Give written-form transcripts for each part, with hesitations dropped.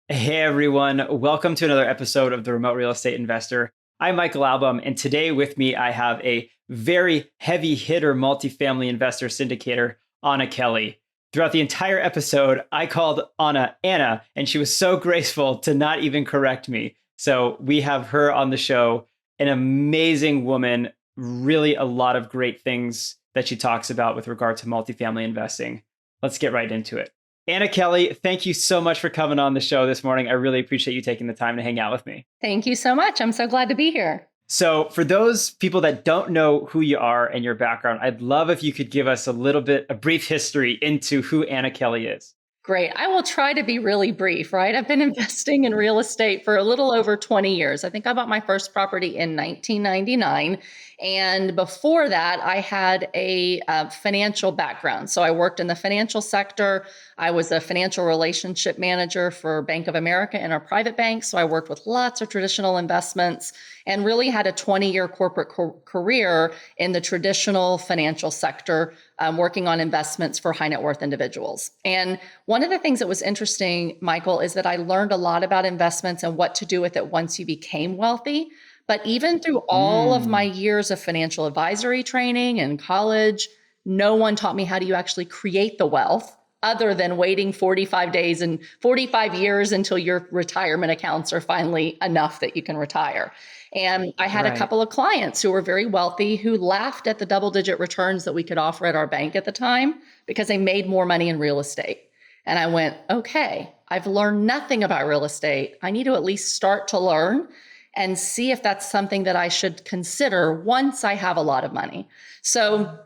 Hey everyone, welcome to another episode of the Remote Real Estate Investor. I'm Michael Album, and today with me I have a very heavy hitter multifamily investor syndicator, Anna Kelley. Throughout the entire episode, I called Anna, and she was so graceful to not even correct me. So we have her on the show, an amazing woman, really a lot of great things that she talks about with regard to multifamily investing. Let's get right into it. Anna Kelley, thank you so much for coming on the show this morning. I really appreciate you taking the time to hang out with me. Thank you so much. I'm so glad to be here. So, for those people that don't know who you are and your background, I'd love if you could give us a brief history into who Anna Kelley is. Great. I will try to be really brief, right? I've been investing in real estate for a little over 20 years. I think I bought my first property in 1999. And before that, I had a financial background. So I worked in the financial sector. I was a financial relationship manager for Bank of America in our private bank. So I worked with lots of traditional investments and really had a 20-year corporate career in the traditional financial sector, working on investments for high net worth individuals. And one of the things that was interesting, Michael, is that I learned a lot about investments and what to do with it once you became wealthy. But even through all of my years of financial advisory training in college, no one taught me how do you actually create the wealth other than waiting 45 days and 45 years until your retirement accounts are finally enough that you can retire. And I had a couple of clients who were very wealthy who laughed at the double-digit returns that we could offer at our bank at the time because they made more money in real estate. And I went, okay, I've learned nothing about real estate. I need to at least start to learn and see if that's something that I should consider once I have a lot of money. So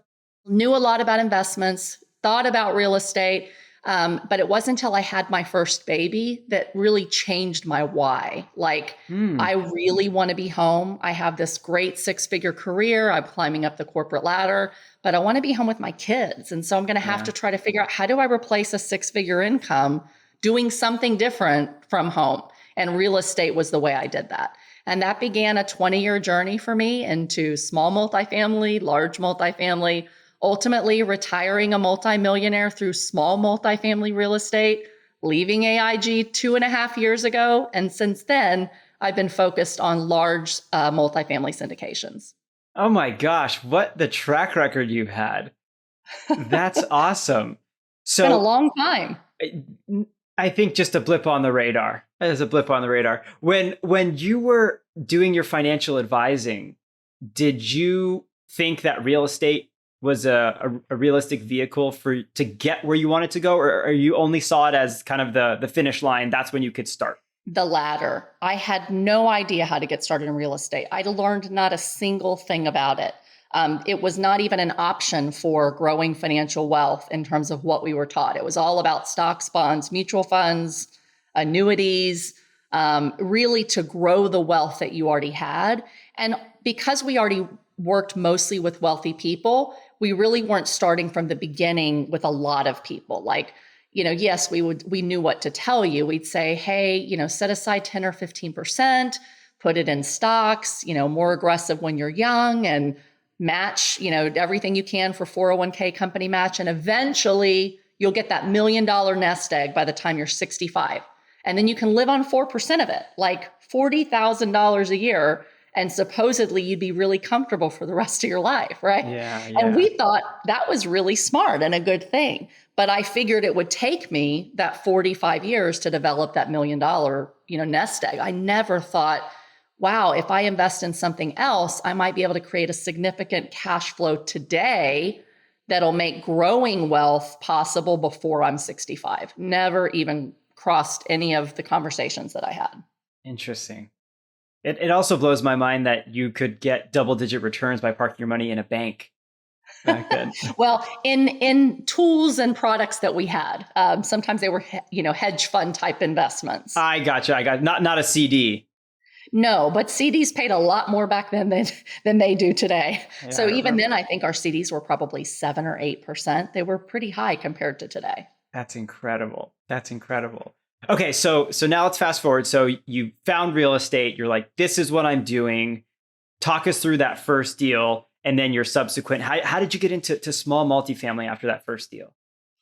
knew a lot about investments, thought about real estate, but it wasn't until I had my first baby that really changed my why. I really want to be home. I have this great six-figure career. I'm climbing up the corporate ladder, but I want to be home with my kids. And so I'm going to have to try to figure out, how do I replace a six-figure income doing something different from home? And real estate was the way I did that. And that began a 20-year journey for me into small multifamily, large multifamily, ultimately retiring a multimillionaire through small multifamily real estate, leaving AIG 2.5 years ago. And since then, I've been focused on large multifamily syndications. Oh my gosh, what the track record you've had. That's awesome. So it's been a long time. I think just a blip on the radar. As a blip on the radar. When you were doing your financial advising, did you think that real estate was a realistic vehicle to get where you wanted to go, or you only saw it as kind of the finish line? That's when you could start. The latter. I had no idea how to get started in real estate. I learned not a single thing about it. It was not even an option for growing financial wealth in terms of what we were taught. It was all about stocks, bonds, mutual funds, annuities, really to grow the wealth that you already had. And because we already worked mostly with wealthy people, we really weren't starting from the beginning with a lot of people. Yes, we knew what to tell you. We'd say, hey, set aside 10 or 15%, put it in stocks, more aggressive when you're young, and match, everything you can for 401k company match. And eventually you'll get that $1 million nest egg by the time you're 65. And then you can live on 4% of it, like $40,000 a year. And supposedly you'd be really comfortable for the rest of your life, right? Yeah. And we thought that was really smart and a good thing. But I figured it would take me that 45 years to develop that $1 million, nest egg. I never thought, wow, if I invest in something else, I might be able to create a significant cash flow today that'll make growing wealth possible before I'm 65. Never even crossed any of the conversations that I had. Interesting. It also blows my mind that you could get double-digit returns by parking your money in a bank back then. Well, in tools and products that we had, sometimes they were, hedge fund type investments. I gotcha. Not a CD. No, but CDs paid a lot more back then than they do today. Yeah, so even then, I think our CDs were probably 7 or 8%. They were pretty high compared to today. That's incredible. Okay, so now let's fast forward. So you found real estate. You're like, this is what I'm doing. Talk us through that first deal and then your subsequent. How did you get into small multifamily after that first deal?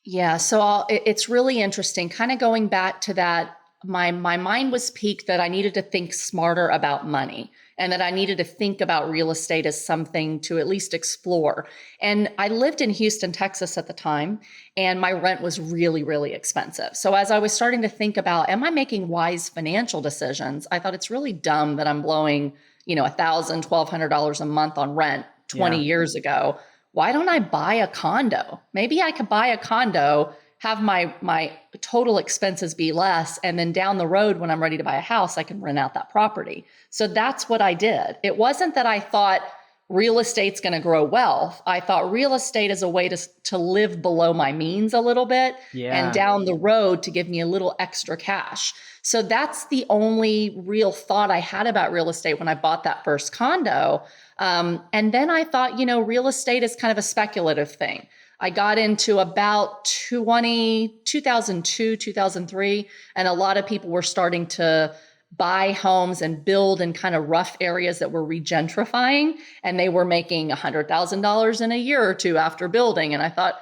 Yeah, so it's really interesting. Kind of going back to that my mind was piqued that I needed to think smarter about money and that I needed to think about real estate as something to at least explore. And I lived in Houston, Texas at the time, and my rent was really, really expensive. So as I was starting to think about, am I making wise financial decisions? I thought it's really dumb that I'm blowing, $1,000, $1,200 a month on rent 20 years ago. Why don't I buy a condo? Maybe I could buy a condo, have my total expenses be less, and then down the road when I'm ready to buy a house, I can rent out that property. So that's what I did. It wasn't that I thought real estate's going to grow wealth. I thought real estate is a way to live below my means a little bit and down the road to give me a little extra cash. So that's the only real thought I had about real estate when I bought that first condo. And then I thought, real estate is kind of a speculative thing. I got into about 2002, 2003, and a lot of people were starting to buy homes and build in kind of rough areas that were regentrifying, and they were making $100,000 in a year or two after building. And I thought,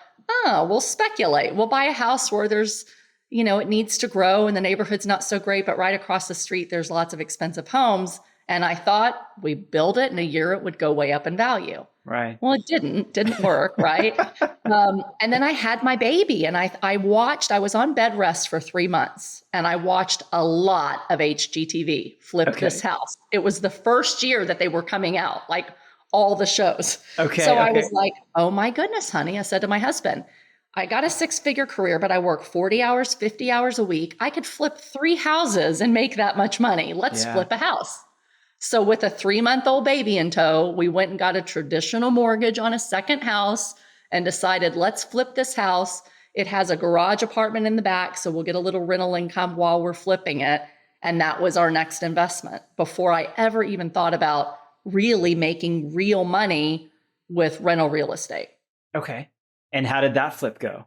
we'll speculate. We'll buy a house where there's, it needs to grow and the neighborhood's not so great, but right across the street, there's lots of expensive homes. And I thought we build it in a year, it would go way up in value. Right. Well, it didn't work. Right. And then I had my baby and I was on bed rest for 3 months and I watched a lot of HGTV flip this house. It was the first year that they were coming out, like all the shows. So I was like, oh my goodness, honey. I said to my husband, I got a 6-figure career, but I work 40 hours, 50 hours a week. I could flip 3 houses and make that much money. Let's flip a house. So with a 3-month-old baby in tow, we went and got a traditional mortgage on a second house and decided, let's flip this house. It has a garage apartment in the back, so we'll get a little rental income while we're flipping it. And that was our next investment before I ever even thought about really making real money with rental real estate. Okay. And how did that flip go?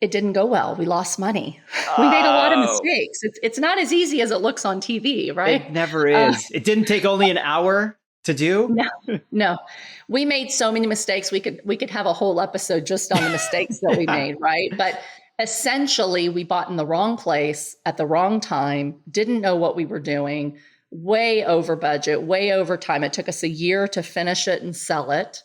It didn't go well. We lost money. We made a lot of mistakes. It's not as easy as it looks on TV, right? It never is. It didn't take only an hour to do? No. We made so many mistakes. We could have a whole episode just on the mistakes that we made, right? But essentially, we bought in the wrong place at the wrong time, didn't know what we were doing, way over budget, way over time. It took us a year to finish it and sell it.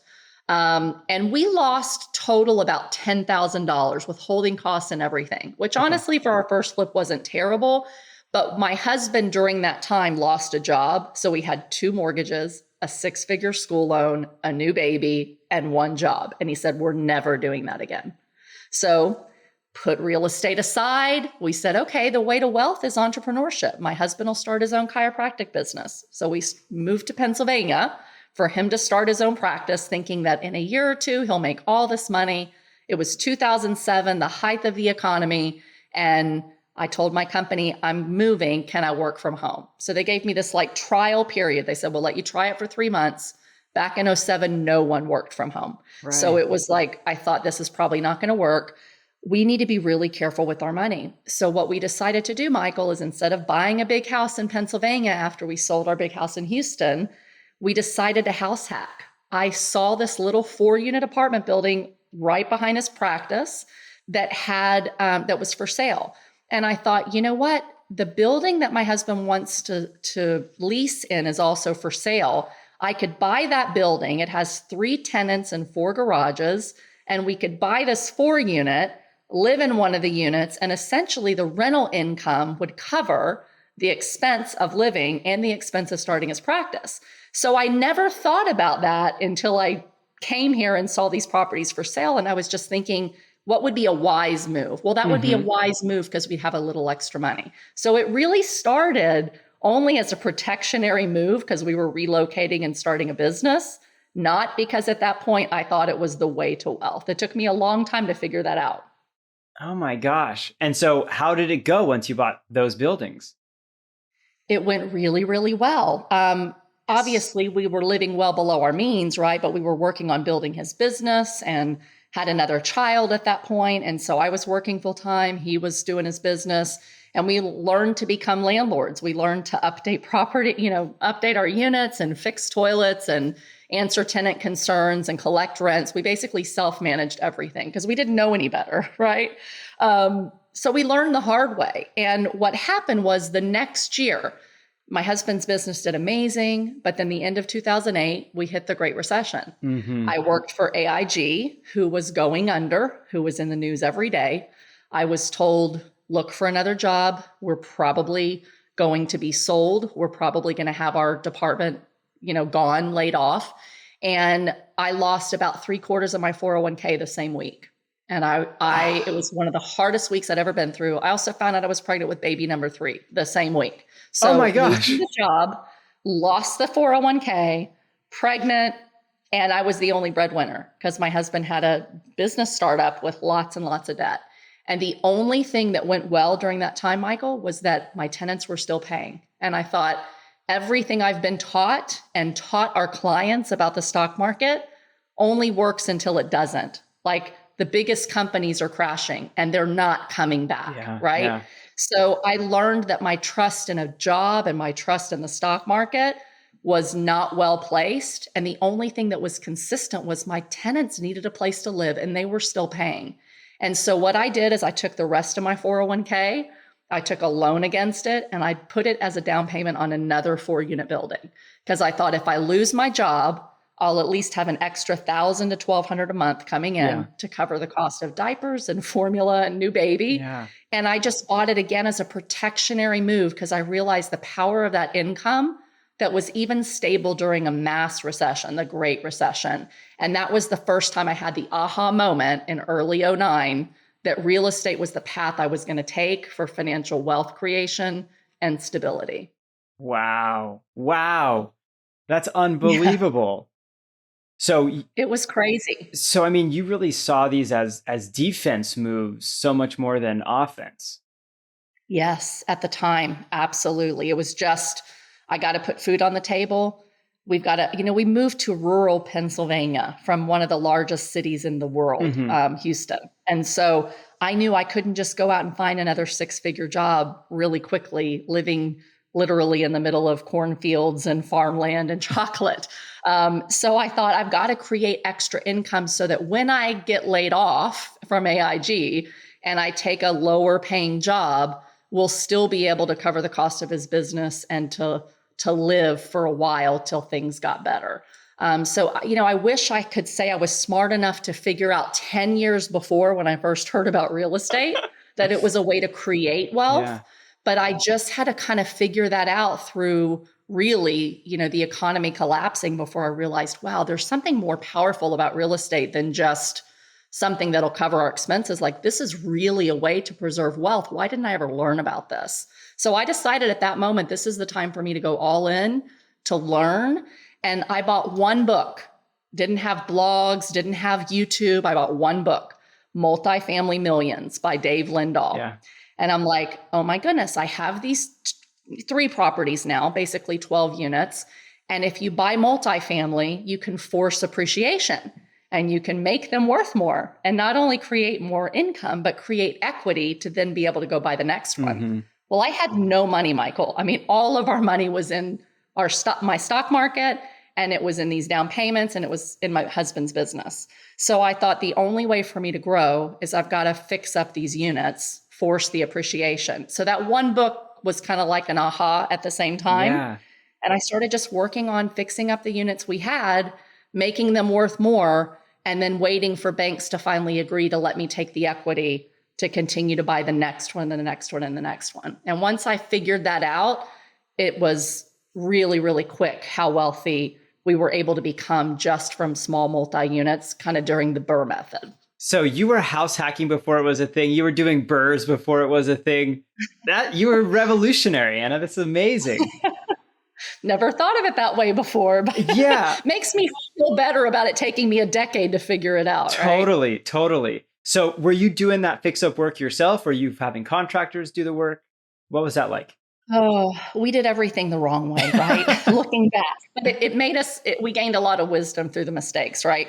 And we lost total about $10,000 with holding costs and everything, which honestly for our first flip wasn't terrible. But my husband during that time lost a job. So we had 2 mortgages, a 6-figure school loan, a new baby, and 1 job. And he said, we're never doing that again. So put real estate aside. We said, okay, the way to wealth is entrepreneurship. My husband will start his own chiropractic business. So we moved to Pennsylvania for him to start his own practice, thinking that in a year or 2, he'll make all this money. It was 2007, the height of the economy. And I told my company, I'm moving. Can I work from home? So they gave me this trial period. They said, we'll let you try it for 3 months. Back in 2007, no one worked from home. Right. So it was I thought this is probably not going to work. We need to be really careful with our money. So what we decided to do, Michael, is instead of buying a big house in Pennsylvania after we sold our big house in Houston, we decided to house hack. I saw this little 4-unit apartment building right behind his practice that that was for sale. And I thought, you know what? The building that my husband wants to lease in is also for sale. I could buy that building. It has 3 tenants and 4 garages. And we could buy this 4-unit, live in one of the units, and essentially the rental income would cover the expense of living and the expense of starting his practice. So I never thought about that until I came here and saw these properties for sale. And I was just thinking, what would be a wise move? Well, that would be a wise move because we'd have a little extra money. So it really started only as a protectionary move because we were relocating and starting a business, not because at that point I thought it was the way to wealth. It took me a long time to figure that out. Oh my gosh. And so how did it go once you bought those buildings? It went really, really well. Obviously, we were living well below our means, right? But we were working on building his business and had another child at that point. And so I was working full time. He was doing his business. And we learned to become landlords. We learned to update property, update our units and fix toilets and answer tenant concerns and collect rents. We basically self-managed everything because we didn't know any better, right? So we learned the hard way. And what happened was the next year, my husband's business did amazing. But then the end of 2008, we hit the Great Recession. Mm-hmm. I worked for AIG, who was going under, who was in the news every day. I was told, look for another job. We're probably going to be sold. We're probably going to have our department, gone, laid off. And I lost about 3/4 of my 401k the same week. And it was one of the hardest weeks I'd ever been through. I also found out I was pregnant with baby number 3 the same week. So Oh my gosh. losing the job, lost the 401k, pregnant, and I was the only breadwinner because my husband had a business startup with lots and lots of debt. And the only thing that went well during that time, Michael, was that my tenants were still paying. And I thought, everything I've been taught and taught our clients about the stock market only works until it doesn't. Like, the biggest companies are crashing and they're not coming back, right? Yeah. So I learned that my trust in a job and my trust in the stock market was not well placed. And the only thing that was consistent was my tenants needed a place to live and they were still paying. And so what I did is I took the rest of my 401k, I took a loan against it, and I put it as a down payment on another 4-unit building. Because I thought if I lose my job, I'll at least have an extra $1,000 to $1,200 a month coming in to cover the cost of diapers and formula and new baby. Yeah. And I just bought it again as a protectionary move because I realized the power of that income that was even stable during a mass recession, the Great Recession. And that was the first time I had the aha moment in early 2009 that real estate was the path I was going to take for financial wealth creation and stability. Wow. That's unbelievable. Yeah. So it was crazy. So, I mean, you really saw these as defense moves so much more than offense. Yes, at the time. Absolutely. It was just, I got to put food on the table. We've got to, we moved to rural Pennsylvania from one of the largest cities in the world, Houston. And so I knew I couldn't just go out and find another 6-figure job really quickly, living literally in the middle of cornfields and farmland and chocolate. So I thought I've got to create extra income so that when I get laid off from AIG and I take a lower paying job, we'll still be able to cover the cost of his business and to live for a while till things got better. So, I wish I could say I was smart enough to figure out 10 years before when I first heard about real estate that it was a way to create wealth. Yeah. But I just had to kind of figure that out through really, the economy collapsing before I realized, wow, there's something more powerful about real estate than just something that'll cover our expenses. Like, this is really a way to preserve wealth. Why didn't I ever learn about this? So I decided at that moment, this is the time for me to go all in to learn. And I bought one book, didn't have blogs, didn't have YouTube. I bought one book, Multifamily Millions by Dave Lindahl. Yeah. And I'm like, oh my goodness, I have these 3 properties now, basically 12 units. And if you buy multifamily, you can force appreciation and you can make them worth more and not only create more income, but create equity to then be able to go buy the next one. Well, I had no money, Michael. I mean, all of our money was in my stock market, and it was in these down payments, and it was in my husband's business. So I thought the only way for me to grow is I've got to fix up these units, force the appreciation. So that one book was kind of like an aha at the same time. Yeah. And I started just working on fixing up the units we had, making them worth more, and then waiting for banks to finally agree to let me take the equity to continue to buy the next one and the next one and the next one. And once I figured that out, it was really, really quick how wealthy we were able to become just from small multi-units kind of during the Burr method. So you were house hacking before it was a thing. You were doing burrs before it was a thing. You were revolutionary, Anna. That's amazing. Never thought of it that way before, but yeah, makes me feel better about it taking me a decade to figure it out. Totally. So were you doing that fix-up work yourself? Or you having contractors do the work? What was that like? Oh, we did everything the wrong way, right? Looking back, but it made us, we gained a lot of wisdom through the mistakes, right?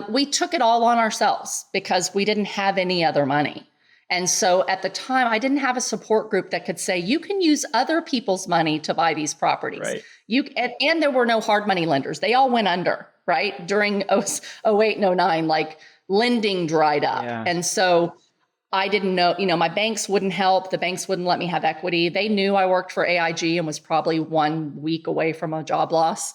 We took it all on ourselves because we didn't have any other money. And so at the time, I didn't have a support group that could say, you can use other people's money to buy these properties. Right. And there were no hard money lenders. They all went under, right? During 08 and 09, like lending dried up. Yeah. And so I didn't know, my banks wouldn't help. The banks wouldn't let me have equity. They knew I worked for AIG and was probably 1 week away from a job loss.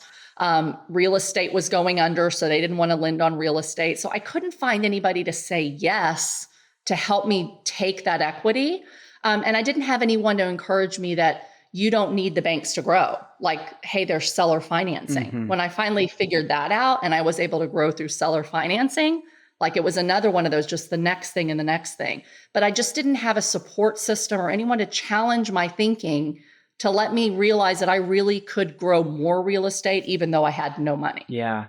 Real estate was going under, so they didn't want to lend on real estate. So I couldn't find anybody to say yes to help me take that equity. And I didn't have anyone to encourage me that you don't need the banks to grow. Like, hey, there's seller financing. Mm-hmm. When I finally figured that out and I was able to grow through seller financing, like it was another one of those, just the next thing and the next thing. But I just didn't have a support system or anyone to challenge my thinking to let me realize that I really could grow more real estate, even though I had no money. Yeah.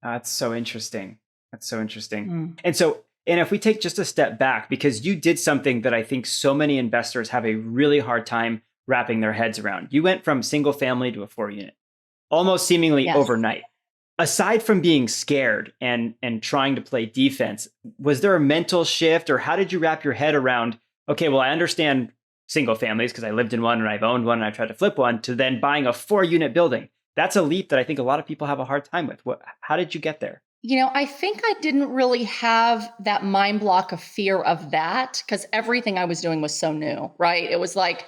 That's so interesting. That's so interesting. And if we take just a step back, because you did something that I think so many investors have a really hard time wrapping their heads around. You went from single family to a 4-unit, almost seemingly overnight. Aside from being scared and trying to play defense, was there a mental shift, or how did you wrap your head around, okay, well, I understand single families because I lived in one and I've owned one and I tried to flip one, to then buying a 4-unit building? That's a leap that I think a lot of people have a hard time with. How did you get there? I think I didn't really have that mind block of fear of that because everything I was doing was so new, right? It was like,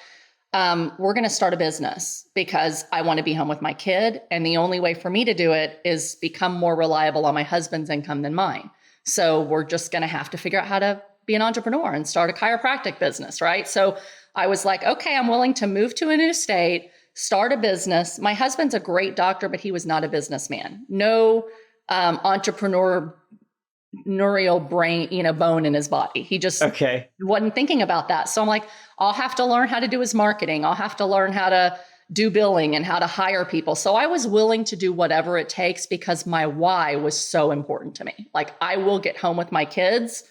we're going to start a business because I want to be home with my kid. And the only way for me to do it is become more reliable on my husband's income than mine. So we're just going to have to figure out how to be an entrepreneur and start a chiropractic business, right? So I was like, okay, I'm willing to move to a new state, start a business. My husband's a great doctor, but he was not a businessman. No entrepreneurial brain, bone in his body. He just wasn't thinking about that. So I'm like, I'll have to learn how to do his marketing. I'll have to learn how to do billing and how to hire people. So I was willing to do whatever it takes because my why was so important to me. Like, I will get home with my kids.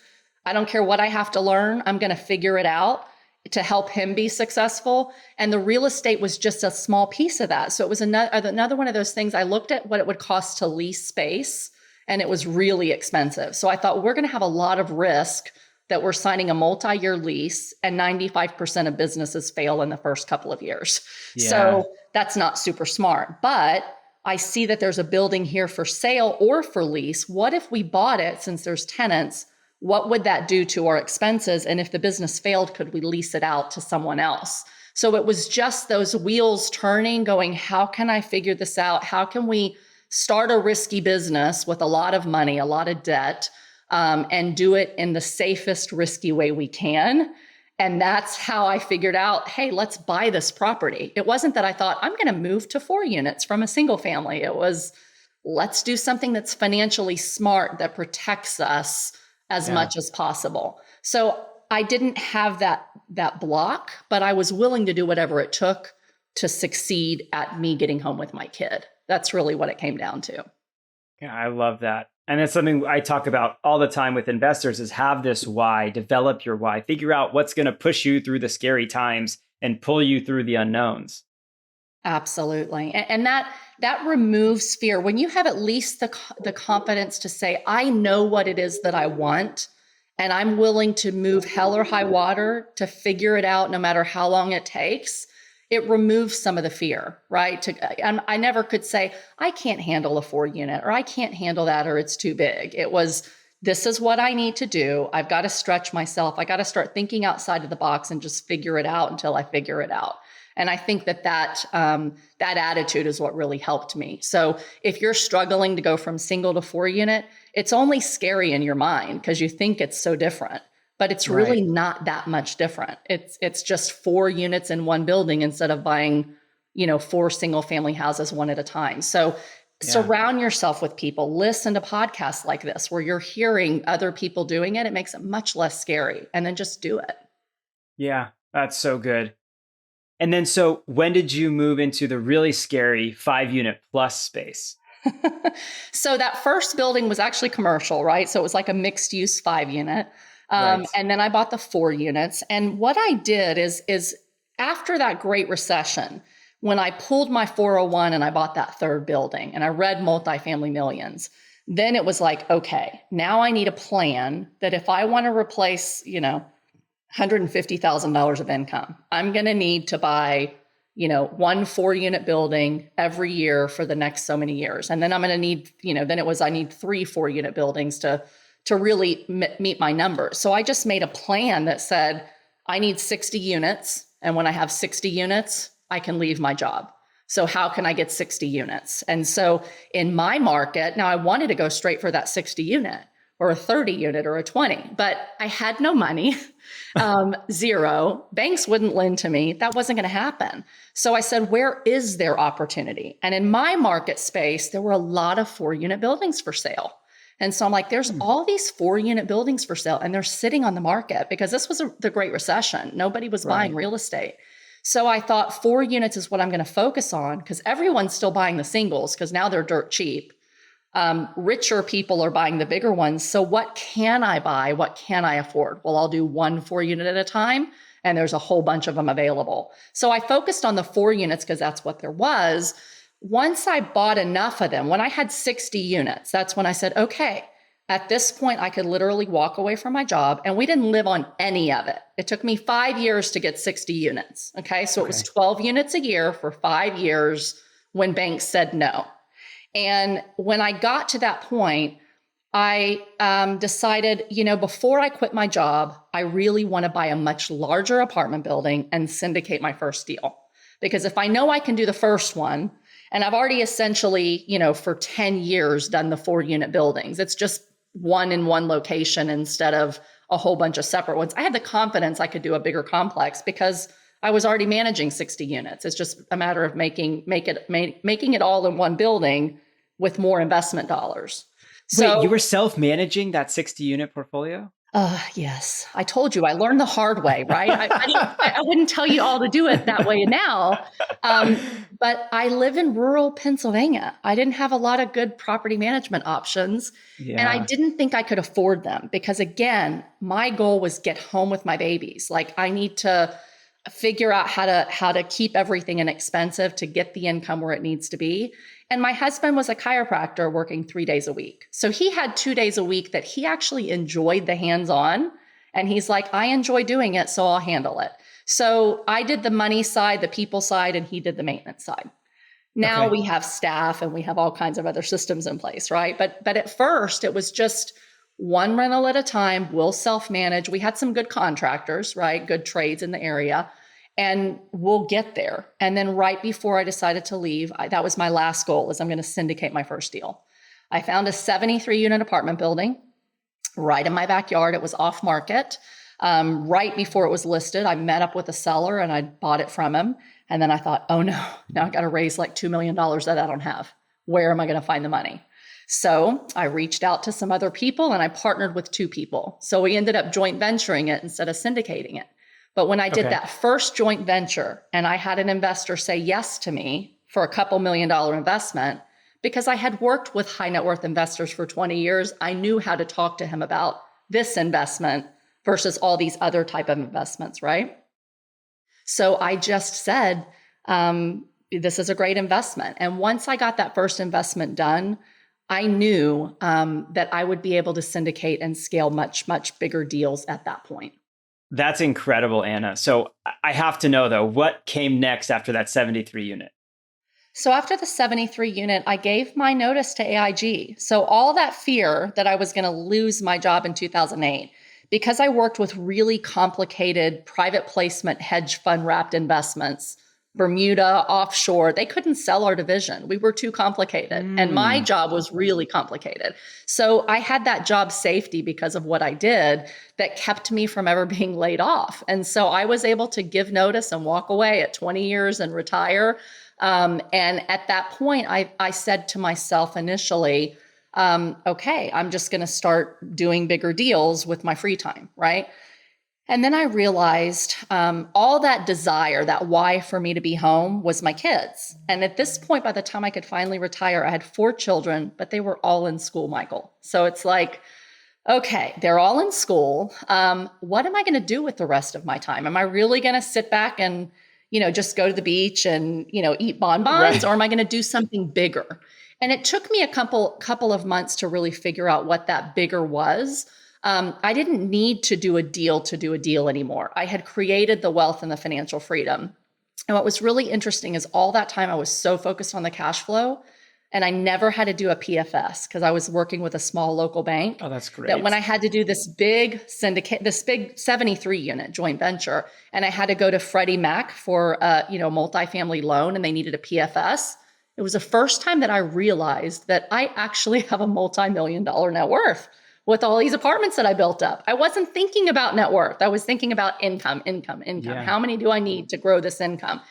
I don't care what I have to learn. I'm going to figure it out to help him be successful. And the real estate was just a small piece of that. So it was another one of those things. I looked at what it would cost to lease space, and it was really expensive. So I thought, we're going to have a lot of risk that we're signing a multi-year lease, and 95% of businesses fail in the first couple of years. Yeah. So that's not super smart. But I see that there's a building here for sale or for lease. What if we bought it since there's tenants? What would that do to our expenses? And if the business failed, could we lease it out to someone else? So it was just those wheels turning, going, how can I figure this out? How can we start a risky business with a lot of money, a lot of debt, and do it in the safest, risky way we can? And that's how I figured out, hey, let's buy this property. It wasn't that I thought, I'm going to move to 4 units from a single family. It was, let's do something that's financially smart, that protects us as much as possible. So I didn't have that block, but I was willing to do whatever it took to succeed at me getting home with my kid. That's really what it came down to. Yeah, I love that. And that's something I talk about all the time with investors, is have this why, develop your why, figure out what's going to push you through the scary times and pull you through the unknowns. Absolutely. And that removes fear. When you have at least the confidence to say, I know what it is that I want, and I'm willing to move hell or high water to figure it out, no matter how long it takes, it removes some of the fear, right? I never could say, I can't handle a 4-unit, or I can't handle that, or it's too big. It was, this is what I need to do. I've got to stretch myself. I got to start thinking outside of the box and just figure it out until I figure it out. And I think that attitude is what really helped me. So if you're struggling to go from single to 4-unit, it's only scary in your mind because you think it's so different, but it's really not that much different. It's just 4 units in one building instead of buying, 4 single family houses one at a time. So surround yourself with people, listen to podcasts like this where you're hearing other people doing it. It makes it much less scary, and then just do it. Yeah, that's so good. And then, so when did you move into the really scary 5-unit plus space? So that first building was actually commercial, right? So it was like a mixed use 5-unit. And then I bought the 4 units. And what I did is after that great recession, when I pulled my 401 and I bought that third building and I read Multifamily Millions, then it was like, okay, now I need a plan that if I want to replace, $150,000 of income, I'm going to need to buy, 1 4-unit building every year for the next so many years. And then I'm going to need, I need 3 4-unit buildings to to really meet my numbers. So I just made a plan that said, I need 60 units. And when I have 60 units, I can leave my job. So how can I get 60 units? And so in my market, now I wanted to go straight for that 60 unit or a 30 unit or a 20, but I had no money, zero. Banks wouldn't lend to me. That wasn't going to happen. So I said, where is there opportunity? And in my market space, there were a lot of 4-unit buildings for sale. And so I'm like, there's all these 4-unit buildings for sale and they're sitting on the market because this was the Great Recession. Nobody was buying real estate. So I thought 4 units is what I'm going to focus on because everyone's still buying the singles because now they're dirt cheap. Richer people are buying the bigger ones. So what can I buy? What can I afford? Well, I'll do 1 4-unit at a time. And there's a whole bunch of them available. So I focused on the 4 units because that's what there was. Once I bought enough of them, when I had 60 units, that's when I said, okay, at this point, I could literally walk away from my job and we didn't live on any of it. It took me 5 years to get 60 units. Okay. So it was 12 units a year for 5 years when banks said no. And when I got to that point, I decided, before I quit my job, I really want to buy a much larger apartment building and syndicate my first deal. Because if I know I can do the first one, and I've already essentially, for 10 years done the 4-unit buildings, it's just one in one location instead of a whole bunch of separate ones. I had the confidence I could do a bigger complex because I was already managing 60 units. It's just a matter of making it all in one building with more investment dollars. So, wait, you were self-managing that 60-unit portfolio? Yes. I told you, I learned the hard way, right? I wouldn't tell you all to do it that way now. But I live in rural Pennsylvania. I didn't have a lot of good property management options. Yeah. And I didn't think I could afford them because, again, my goal was get home with my babies. Like, I need to figure out how to keep everything inexpensive to get the income where it needs to be. And my husband was a chiropractor working 3 days a week. So he had 2 days a week that he actually enjoyed the hands-on. And he's like, I enjoy doing it, so I'll handle it. So I did the money side, the people side, and he did the maintenance side. Now we have staff and we have all kinds of other systems in place, right? But at first it was just one rental at a time. We'll self-manage. We had some good contractors, right? Good trades in the area. And we'll get there. And then right before I decided to leave, that was my last goal, is I'm going to syndicate my first deal. I found a 73-unit apartment building right in my backyard. It was off market. Right before it was listed, I met up with a seller and I bought it from him. And then I thought, oh no, now I got to raise like $2 million that I don't have. Where am I going to find the money? So I reached out to some other people and I partnered with 2 people. So we ended up joint venturing it instead of syndicating it. But when I did that first joint venture and I had an investor say yes to me for a couple $1 million investment, because I had worked with high net worth investors for 20 years, I knew how to talk to him about this investment versus all these other type of investments, right? So I just said, this is a great investment. And once I got that first investment done, I knew that I would be able to syndicate and scale much, much bigger deals at that point. That's incredible, Anna. So I have to know, though, what came next after that 73 unit? So after the 73 unit, I gave my notice to AIG. So all that fear that I was going to lose my job in 2008, because I worked with really complicated private placement hedge fund wrapped investments, Bermuda, offshore, they couldn't sell our division. We were too complicated. And my job was really complicated. So I had that job safety because of what I did that kept me from ever being laid off. And so I was able to give notice and walk away at 20 years and retire. And at that point, I said to myself initially, okay, I'm just going to start doing bigger deals with my free time, right? And then I realized all that desire, that why for me to be home was my kids. And at this point, by the time I could finally retire, I had 4 children, but they were all in school, Michael. So it's like, okay, they're all in school. What am I going to do with the rest of my time? Am I really going to sit back and, just go to the beach and, eat bonbons, right? Or am I going to do something bigger? And it took me a couple of months to really figure out what that bigger was. I didn't need to do a deal anymore. I had created the wealth and the financial freedom. And what was really interesting is all that time I was so focused on the cash flow And I never had to do a PFS because I was working with a small local bank. Oh, that's That when great. I had to do this big syndicate, this big 73 unit joint venture, and I had to go to Freddie Mac for a multifamily loan, and they needed a PFS. It was the first time that I realized that I actually have a multi-million-dollar net worth with all these apartments that I built up. I wasn't thinking about net worth. I was thinking about income, income, income. Yeah. How many do I need to grow this income?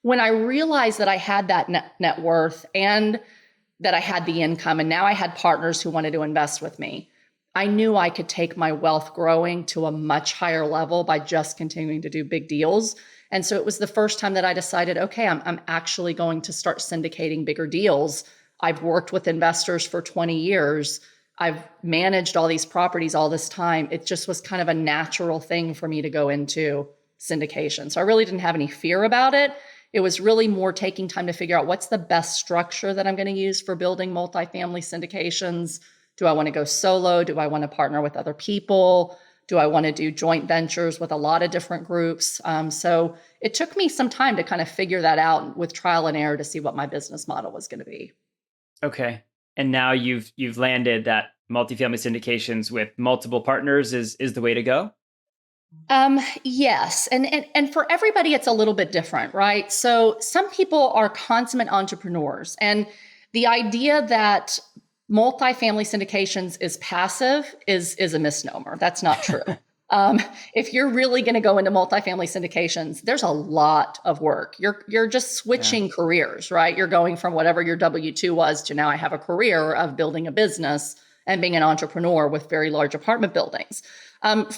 When I realized that I had that net worth and that I had the income, and now I had partners who wanted to invest with me, I knew I could take my wealth growing to a much higher level by just continuing to do big deals. And so it was the first time that I decided, okay, I'm actually going to start syndicating bigger deals. I've worked with investors for 20 years. I've managed all these properties all this time. It just was kind of a natural thing for me to go into syndication. So I really didn't have any fear about it. It was really more taking time to figure out what's the best structure that I'm going to use for building multifamily syndications. Do I want to go solo? Do I want to partner with other people? Do I want to do joint ventures with a lot of different groups? So it took me some time to kind of figure that out with trial and error to see what my business model was going to be. Okay. And now you've landed that multifamily syndications with multiple partners is the way to go? Yes. And for everybody, it's a little bit different, right? So some people are consummate entrepreneurs, and the idea that multifamily syndications is passive is a misnomer. That's not true. If you're really going to go into multifamily syndications, there's a lot of work. You're just switching careers, right? You're going from whatever your W-2 was to now I have a career of building a business and being an entrepreneur with very large apartment buildings.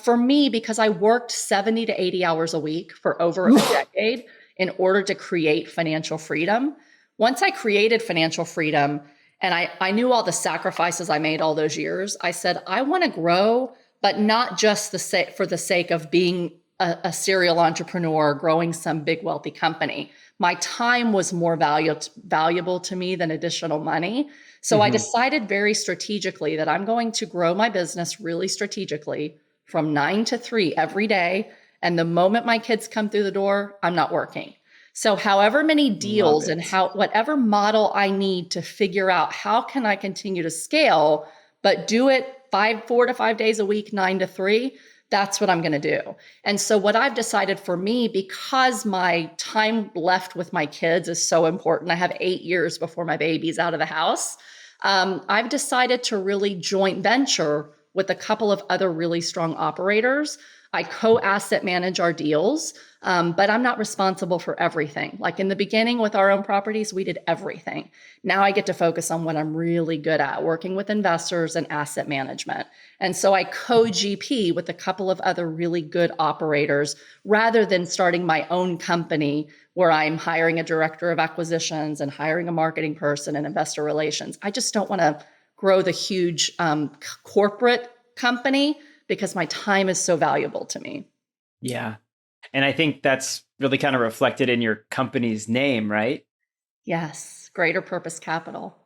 For me, because I worked 70 to 80 hours a week for over a decade in order to create financial freedom. Once I created financial freedom and I knew all the sacrifices I made all those years, I said, I want to grow, but not just for the sake of being a serial entrepreneur, growing some big wealthy company. My time was more valuable to me than additional money. So I decided very strategically that I'm going to grow my business really strategically from 9 to 3 every day. And the moment my kids come through the door, I'm not working. So however many deals and whatever model I need to figure out how can I continue to scale, but do it 4 to 5 days a week, 9 to 3, that's what I'm going to do. And so what I've decided for me, because my time left with my kids is so important, I have 8 years before my baby's out of the house. I've decided to really joint venture with a couple of other really strong operators. I co-asset manage our deals, but I'm not responsible for everything. Like in the beginning with our own properties, we did everything. Now I get to focus on what I'm really good at, working with investors and asset management. And so I co-GP with a couple of other really good operators rather than starting my own company where I'm hiring a director of acquisitions and hiring a marketing person and investor relations. I just don't want to grow the huge corporate company because my time is so valuable to me. Yeah. And I think that's really kind of reflected in your company's name, right? Yes. Greater Purpose Capital.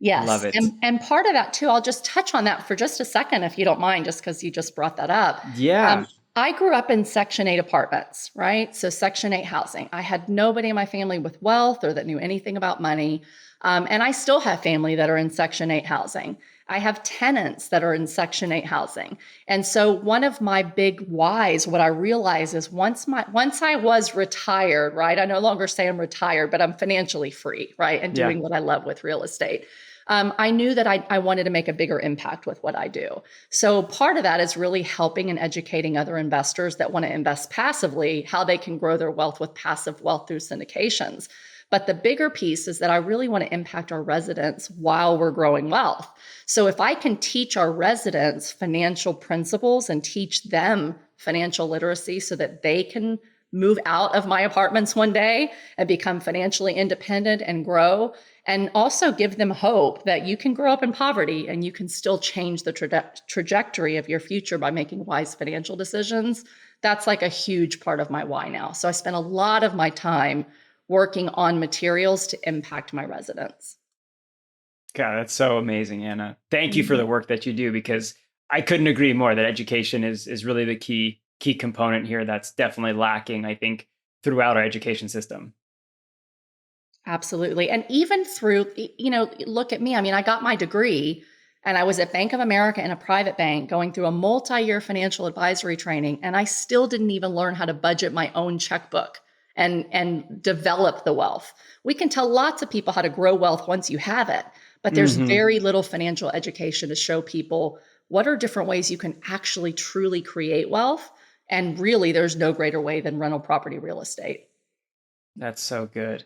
Yes. Love it. And part of that too, I'll just touch on that for just a second, if you don't mind, just because you just brought that up. Yeah. I grew up in Section 8 apartments, right? So Section 8 housing. I had nobody in my family with wealth or that knew anything about money. And I still have family that are in Section 8 housing. I have tenants that are in Section 8 housing. And so one of my big whys, what I realized is once I was retired, right? I no longer say I'm retired, but I'm financially free, right? And doing what I love with real estate. I knew that I wanted to make a bigger impact with what I do. So part of that is really helping and educating other investors that want to invest passively, how they can grow their wealth with passive wealth through syndications. But the bigger piece is that I really want to impact our residents while we're growing wealth. So if I can teach our residents financial principles and teach them financial literacy so that they can move out of my apartments one day and become financially independent and grow, and also give them hope that you can grow up in poverty and you can still change the trajectory of your future by making wise financial decisions. That's like a huge part of my why now. So I spend a lot of my time working on materials to impact my residents. God, that's so amazing, Anna. Thank you for the work that you do, because I couldn't agree more that education is really the key component here that's definitely lacking, I think, throughout our education system. Absolutely. And even through, look at me. I mean, I got my degree and I was at Bank of America in a private bank going through a multi-year financial advisory training. And I still didn't even learn how to budget my own checkbook and develop the wealth. We can tell lots of people how to grow wealth once you have it, but there's Hmm. very little financial education to show people what are different ways you can actually truly create wealth. And really, there's no greater way than rental property real estate. That's so good.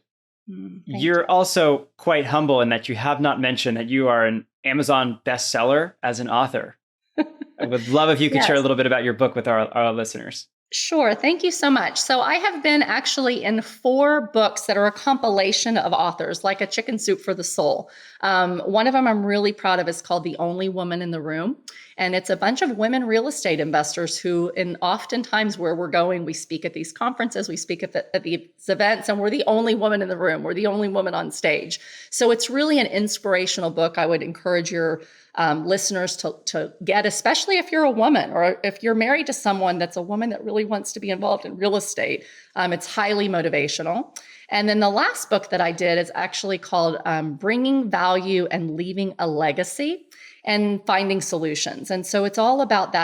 Thank You're also quite humble in that you have not mentioned that you are an Amazon bestseller as an author. you. I would love if you could share a Yes. little bit about your book with our listeners. Sure. Thank you so much. So I have been actually in 4 books that are a compilation of authors, like a chicken soup for the soul. One of them I'm really proud of is called The Only Woman in the Room. And it's a bunch of women real estate investors who, in oftentimes where we're going, we speak at these conferences, we speak at these events, and we're the only woman in the room. We're the only woman on stage. So it's really an inspirational book. I would encourage your listeners to get, especially if you're a woman or if you're married to someone that's a woman that really wants to be involved in real estate. It's highly motivational. And then the last book that I did is actually called Bringing Value and Leaving a Legacy and Finding Solutions. And so it's all about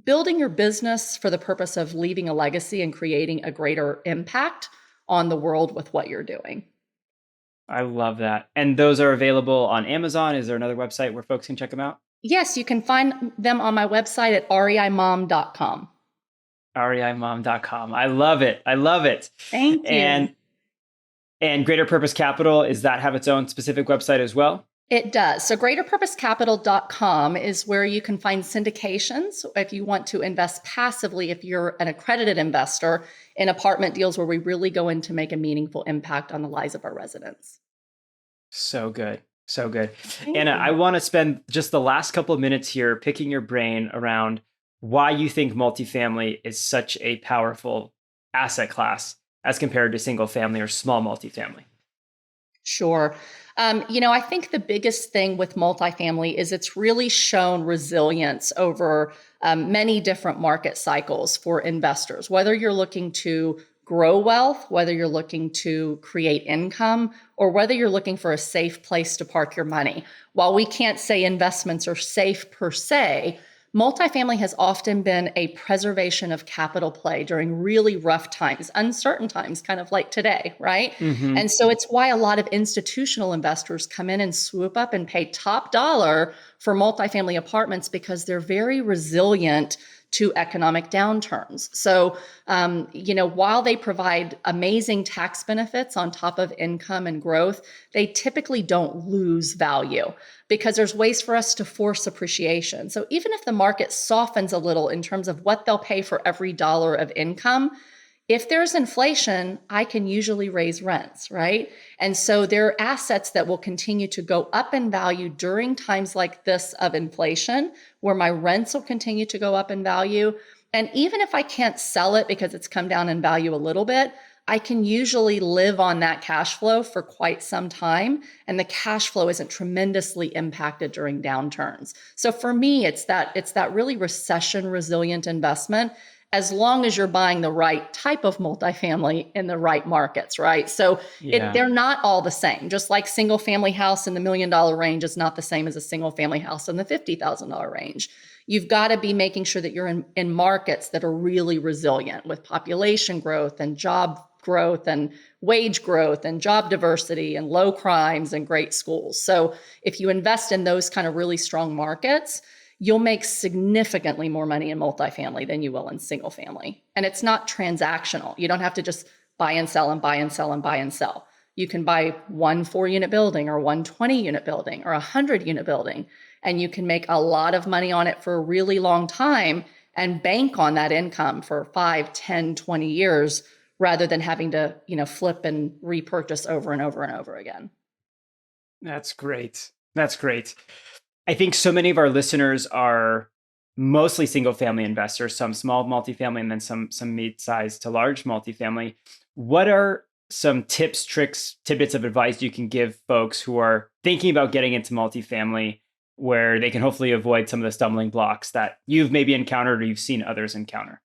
building your business for the purpose of leaving a legacy and creating a greater impact on the world with what you're doing. I love that. And those are available on Amazon. Is there another website where folks can check them out? Yes, you can find them on my website at reimom.com. reimom.com. I love it. I love it. Thank you. And Greater Purpose Capital, does that have its own specific website as well? It does. So greaterpurposecapital.com is where you can find syndications if you want to invest passively, if you're an accredited investor in apartment deals where we really go in to make a meaningful impact on the lives of our residents. So good. So good. Thank Anna, you. I want to spend just the last couple of minutes here picking your brain around why you think multifamily is such a powerful asset class as compared to single family or small multifamily. Sure. I think the biggest thing with multifamily is it's really shown resilience over many different market cycles for investors, whether you're looking to grow wealth, whether you're looking to create income, or whether you're looking for a safe place to park your money. While we can't say investments are safe per se, multifamily has often been a preservation of capital play during really rough times, uncertain times, kind of like today, right? Mm-hmm. And so it's why a lot of institutional investors come in and swoop up and pay top dollar for multifamily apartments because they're very resilient to economic downturns. So, while they provide amazing tax benefits on top of income and growth, they typically don't lose value because there's ways for us to force appreciation. So even if the market softens a little in terms of what they'll pay for every dollar of income, if there's inflation, I can usually raise rents, right? And so there are assets that will continue to go up in value during times like this of inflation, where my rents will continue to go up in value. And even if I can't sell it because it's come down in value a little bit, I can usually live on that cash flow for quite some time. And the cash flow isn't tremendously impacted during downturns. So for me, it's that really recession resilient investment, as long as you're buying the right type of multifamily in the right markets, right? So they're not all the same. Just like single family house in the $1 million range is not the same as a single family house in the $50,000 range. You've got to be making sure that you're in markets that are really resilient with population growth and job growth and wage growth and job diversity and low crimes and great schools. So if you invest in those kind of really strong markets, you'll make significantly more money in multifamily than you will in single family. And it's not transactional. You don't have to just buy and sell and buy and sell and buy and sell. You can buy 1 4-unit building or 1 20-unit building or 100-unit building, and you can make a lot of money on it for a really long time and bank on that income for 5, 10, 20 years rather than having to, flip and repurchase over and over and over again. That's great. That's great. I think so many of our listeners are mostly single family investors, some small multifamily, and then some mid-sized to large multifamily. What are some tips, tricks, tidbits of advice you can give folks who are thinking about getting into multifamily where they can hopefully avoid some of the stumbling blocks that you've maybe encountered or you've seen others encounter?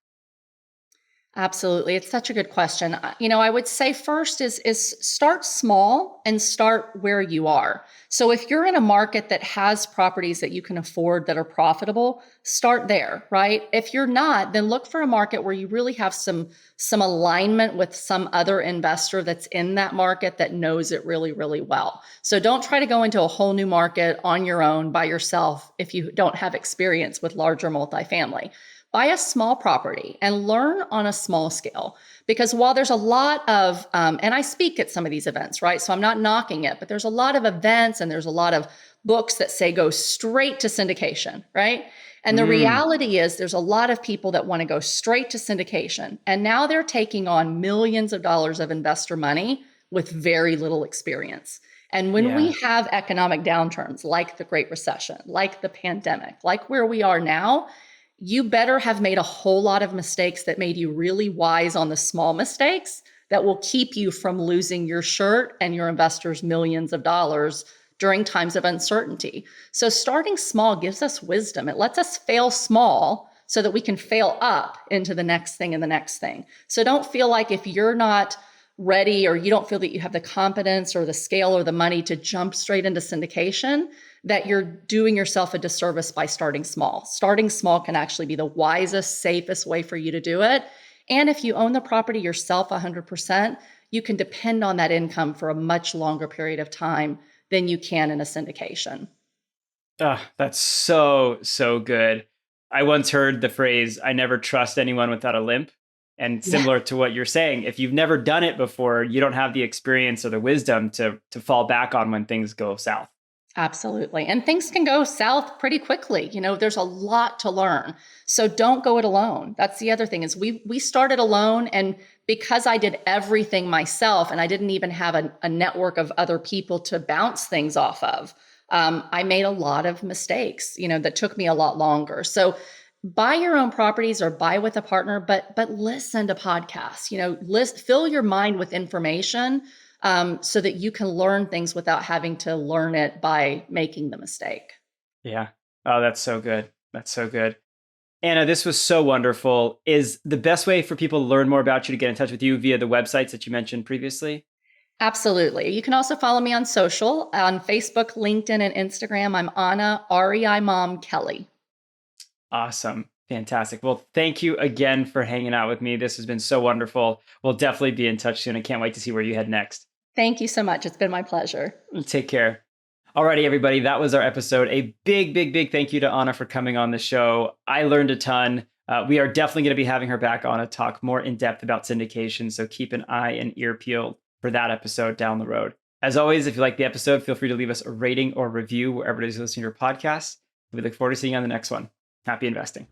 Absolutely. It's such a good question. I would say first is start small and start where you are. So if you're in a market that has properties that you can afford that are profitable, start there, right? If you're not, then look for a market where you really have some alignment with some other investor that's in that market that knows it really, really well. So don't try to go into a whole new market on your own by yourself if you don't have experience with larger multifamily. Buy a small property and learn on a small scale. Because while there's a lot of, and I speak at some of these events, right? So I'm not knocking it, but there's a lot of events and there's a lot of books that say go straight to syndication, right? And the Mm, reality is there's a lot of people that want to go straight to syndication. And now they're taking on millions of dollars of investor money with very little experience. And when we yeah. have economic downturns like the Great Recession, like the pandemic, like where we are now, you better have made a whole lot of mistakes that made you really wise on the small mistakes that will keep you from losing your shirt and your investors millions of dollars during times of uncertainty. So starting small gives us wisdom. It lets us fail small so that we can fail up into the next thing and the next thing. So don't feel like if you're not ready or you don't feel that you have the competence or the scale or the money to jump straight into syndication, that you're doing yourself a disservice by starting small. Starting small can actually be the wisest, safest way for you to do it. And if you own the property yourself 100%, you can depend on that income for a much longer period of time than you can in a syndication. That's so, so good. I once heard the phrase, I never trust anyone without a limp. And Yeah. similar to what you're saying, if you've never done it before, you don't have the experience or the wisdom to fall back on when things go south. Absolutely. And things can go south pretty quickly. There's a lot to learn. So don't go it alone. That's the other thing is we started alone, and because I did everything myself and I didn't even have a network of other people to bounce things off of, I made a lot of mistakes, that took me a lot longer. So buy your own properties or buy with a partner, but listen to podcasts, fill your mind with information so that you can learn things without having to learn it by making the mistake. Yeah. Oh, that's so good. That's so good. Anna, this was so wonderful. Is the best way for people to learn more about you to get in touch with you via the websites that you mentioned previously? Absolutely. You can also follow me on social on Facebook, LinkedIn, and Instagram. I'm Anna REI Mom Kelley. Awesome. Fantastic. Well, thank you again for hanging out with me. This has been so wonderful. We'll definitely be in touch soon. I can't wait to see where you head next. Thank you so much. It's been my pleasure. Take care. Alrighty, everybody. That was our episode. A big, big, big thank you to Anna for coming on the show. I learned a ton. We are definitely going to be having her back on to talk more in depth about syndication. So keep an eye and ear peeled for that episode down the road. As always, if you like the episode, feel free to leave us a rating or review wherever it is you're listening to your podcast. We look forward to seeing you on the next one. Happy investing.